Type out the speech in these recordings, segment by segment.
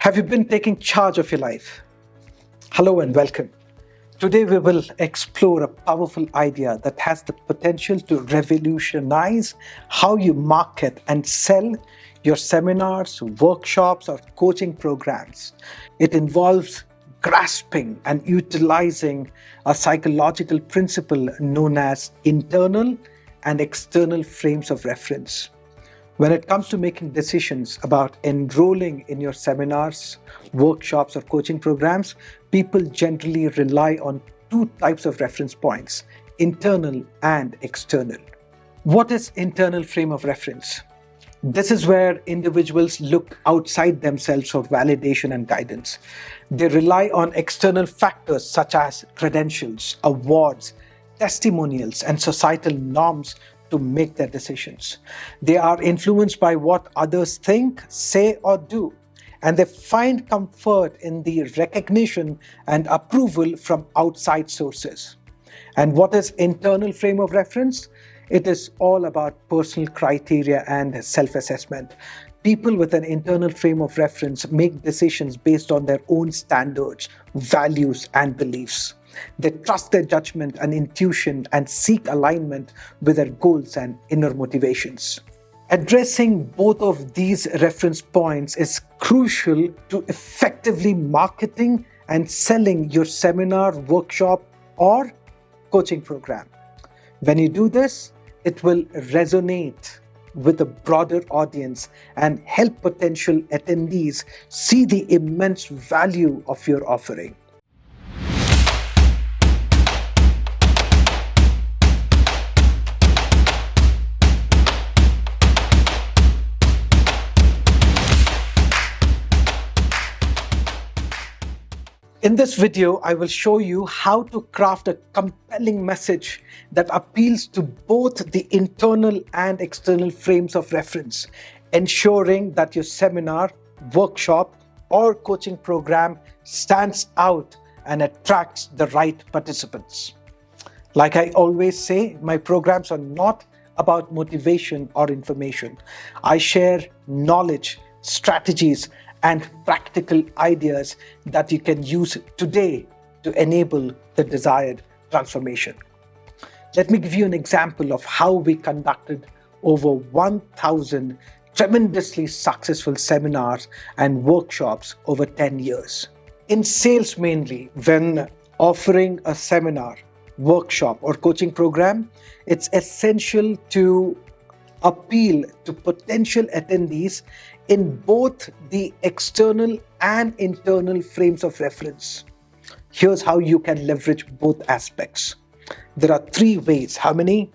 Have you been taking charge of your life? Hello and welcome. Today we will explore a powerful idea that has the potential to revolutionize how you market and sell your seminars, workshops, or coaching programs. It involves grasping and utilizing a psychological principle known as internal and external frames of reference. When it comes to making decisions about enrolling in your seminars, workshops, or coaching programs, people generally rely on two types of reference points: internal and external. What is internal frame of reference? This is where individuals look outside themselves for validation and guidance. They rely on external factors such as credentials, awards, testimonials, and societal norms to make their decisions. They are influenced by what others think, say, or do, and they find comfort in the recognition and approval from outside sources. And what is internal frame of reference? It is all about personal criteria and self-assessment. People with an internal frame of reference make decisions based on their own standards, values, and beliefs. They trust their judgment and intuition and seek alignment with their goals and inner motivations. Addressing both of these reference points is crucial to effectively marketing and selling your seminar, workshop, or coaching program. When you do this, it will resonate with a broader audience and help potential attendees see the immense value of your offering. In this video, I will show you how to craft a compelling message that appeals to both the internal and external frames of reference, ensuring that your seminar, workshop, or coaching program stands out and attracts the right participants. Like I always say, my programs are not about motivation or information. I share knowledge, strategies, and practical ideas that you can use today to enable the desired transformation. Let me give you an example of how we conducted over 1,000 tremendously successful seminars and workshops over 10 years. In sales mainly, when offering a seminar, workshop, or coaching program, it's essential to appeal to potential attendees in both the external and internal frames of reference. Here's how you can leverage both aspects. There are three ways. How many?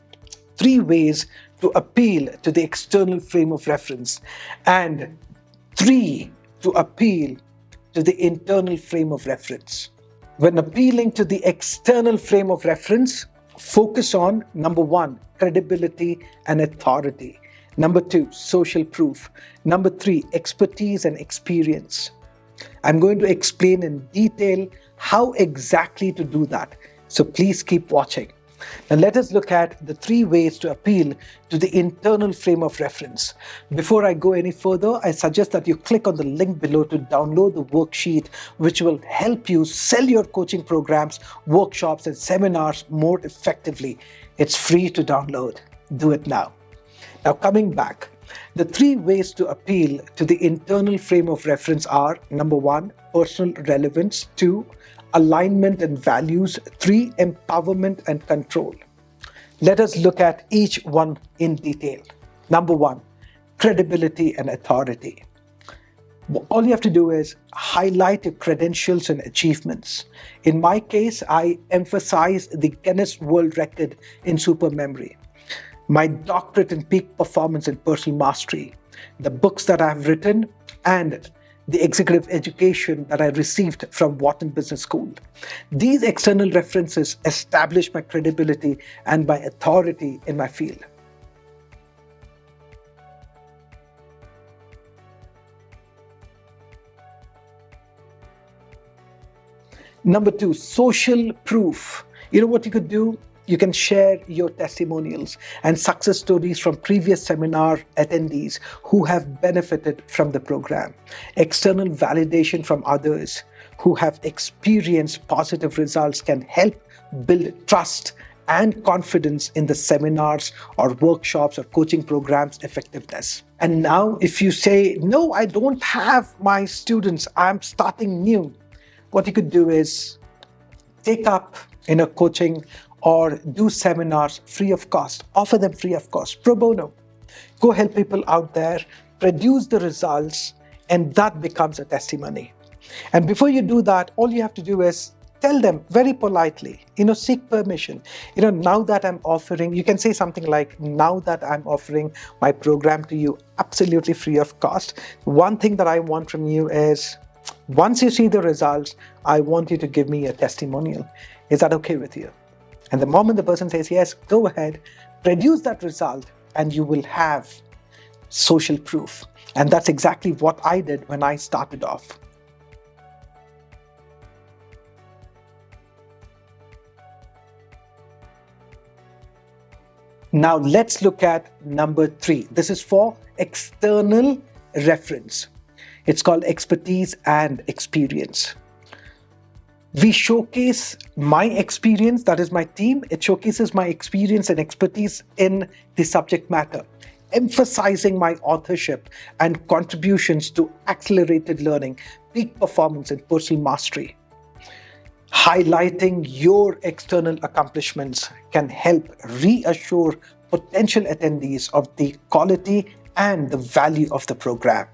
Three ways to appeal to the external frame of reference and three to appeal to the internal frame of reference. When appealing to the external frame of reference, focus on number one, credibility and authority. Number two, social proof. Number three, expertise and experience. I'm going to explain in detail how exactly to do that. So please keep watching. Now let us look at the three ways to appeal to the internal frame of reference. Before I go any further, I suggest that you click on the link below to download the worksheet, which will help you sell your coaching programs, workshops, and seminars more effectively. It's free to download. Do it now. Now coming back, the three ways to appeal to the internal frame of reference are: number one, personal relevance; two, alignment and values; three, empowerment and control. Let us look at each one in detail. Number one, credibility and authority. All you have to do is highlight your credentials and achievements. In my case, I emphasize the Guinness World Record in supermemory, my doctorate in peak performance and personal mastery, the books that I've written, and the executive education that I received from Wharton Business School. These external references establish my credibility and my authority in my field. Number two, social proof. You know what you could do? You can share your testimonials and success stories from previous seminar attendees who have benefited from the program. External validation from others who have experienced positive results can help build trust and confidence in the seminars or workshops or coaching programs effectiveness. And now if you say, no, I don't have my students, I'm starting new, what you could do is take up in a coaching or do seminars free of cost, offer them free of cost, pro bono. Go help people out there, produce the results, and that becomes a testimony. And before you do that, all you have to do is tell them very politely, seek permission. Now that I'm offering, you can say something like, now that I'm offering my program to you absolutely free of cost, one thing that I want from you is, once you see the results, I want you to give me a testimonial. Is that okay with you? And the moment the person says yes, go ahead, produce that result, and you will have social proof. And that's exactly what I did when I started off. Now let's look at number 3. This is for external reference. It's called expertise and experience. We showcase my experience, that is my team. It showcases my experience and expertise in the subject matter, emphasizing my authorship and contributions to accelerated learning, peak performance, and personal mastery. Highlighting your external accomplishments can help reassure potential attendees of the quality and the value of the program.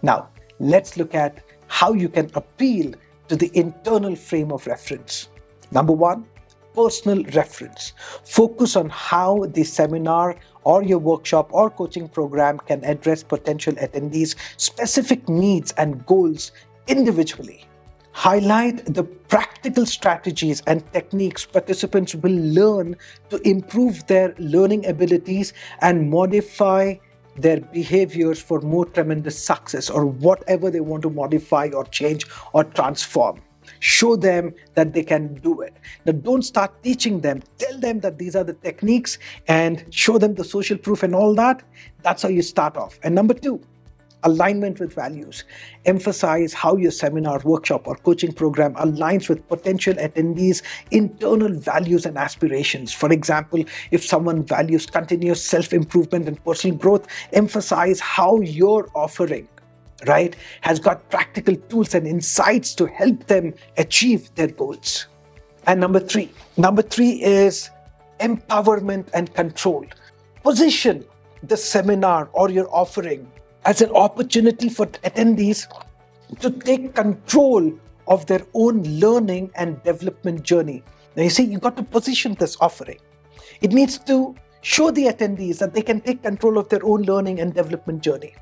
Now, let's look at how you can appeal to the internal frame of reference. Number 1, personal reference. Focus on how the seminar or your workshop or coaching program can address potential attendees' specific needs and goals individually. Highlight the practical strategies and techniques participants will learn to improve their learning abilities and modify their behaviors for more tremendous success, or whatever they want to modify or change or transform. Show them that they can do it. Now, don't start teaching them. Tell them that these are the techniques and show them the social proof and all that. That's how you start off. And number 2, alignment with values. Emphasize how your seminar, workshop, or coaching program aligns with potential attendees' internal values and aspirations. For example, if someone values continuous self-improvement and personal growth, emphasize how your offering, has got practical tools and insights to help them achieve their goals. And number 3 is empowerment and control. Position the seminar or your offering as an opportunity for attendees to take control of their own learning and development journey. Now you see, you've got to position this offering. It needs to show the attendees that they can take control of their own learning and development journey.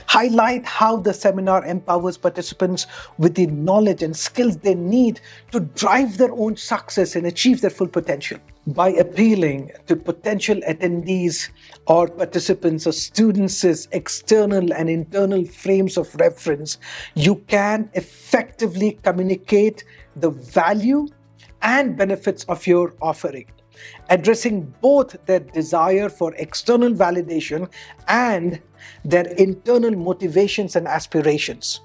Highlight how the seminar empowers participants with the knowledge and skills they need to drive their own success and achieve their full potential. By appealing to potential attendees or participants or students' external and internal frames of reference, you can effectively communicate the value and benefits of your offering, addressing both their desire for external validation and their internal motivations and aspirations.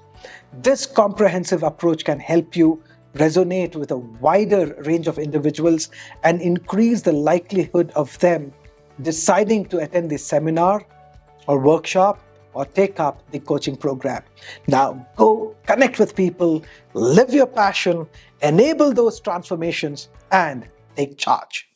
This comprehensive approach can help you resonate with a wider range of individuals and increase the likelihood of them deciding to attend the seminar or workshop or take up the coaching program. Now go connect with people, live your passion, enable those transformations, and take charge.